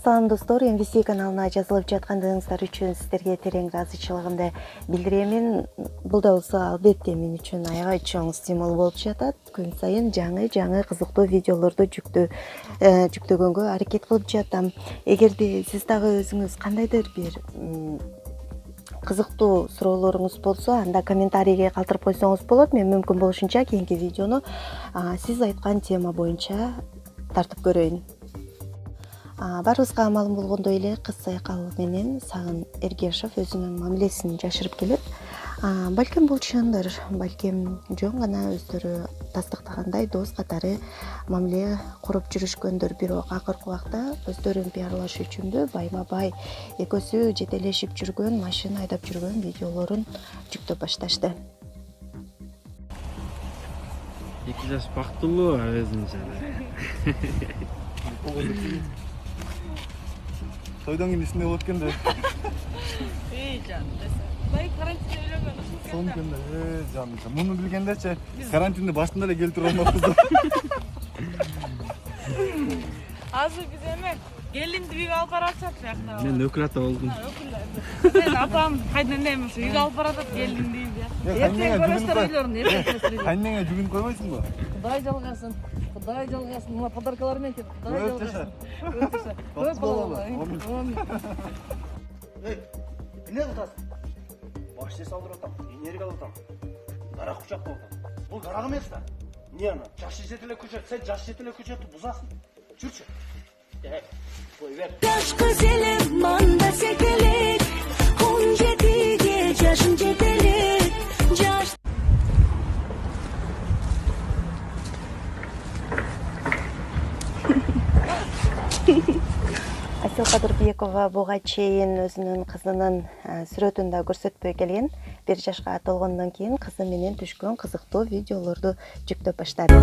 Салам достор, MVC каналына жазылып жаткандыгыңыздар үчүн сиздерге терең ыраазычылыгымды билдирем. Бул да болсо албетте мен үчүн аябай чоң стимул болуп жатат. Күн сайын жаңы кызыктуу видеолорду жүктөгөнгө аракет кылып жатам. Эгерде сиз дагы өзүңүз кандайдыр бир кызыктуу суроолоруңуз болсо, анда комментарийге калтырып койсоңуз болот. Мен мүмкүн болушунча кийинки видеону сиз айткан тема боюнча тартып көрөйүн. Барыбызга маалым болгондой эле кыз сайкал менен Сагын Эргешов өзүнүн мамилесин жашырып келет. Балким бул чындыр, балким жөн гана өздөрү тастыктагандай дос катары мамиле куруп жүрүшкөндүр. Бирок акыркы убакта өздөрүн пиарлаш үчүндү байма-бай экөөсү жетелешип жүргөн, машина айдап жүргөн видеолорун жүктөп башташты. 2 жаш бактылуу өзүнчө. Тойдан кийин ишинде болот экен да. Жан, бай карантинде үйлөнгөн ушул Сон экен да. Жан, муну билгендечи карантинде башында эле келтирип алмакпыз. Азыр биз эме келинди үйгө алып баратат жакта. Мен өкүл ата болдум. Мен апам кайдан эме ушу үйгө алып баратат келинди үйгө. Эртең көрөсүздөр үйлөрүн, эртең. Кайнеңе жүгүн койбойсуңбу? Кудай жалгасын. Кудай жалгасын. Мына подаркалар менен кеп. Кудай жалгасын. Көп болобу? Эй, эмне кыласың? Баш эс алдырып атам, энергия алып атам. Дарак кучак болуп атам. Бул дарак эмес да. Эмне аны? Жаш жете эле көчөт, сен жаш жете эле көчөттү бузасың. Жүрчү. Кой бер. Жаш көзелим манда секелек, 17 жашым жетелек. Жаш Асел Кадырбекова буга чейин өзүнүн кызынын сүрөтүн да көрсөтпөй келген. 1 жашка толгондон кийин кызы менен түшкөн кызыктуу видеолорду жүктөп баштады.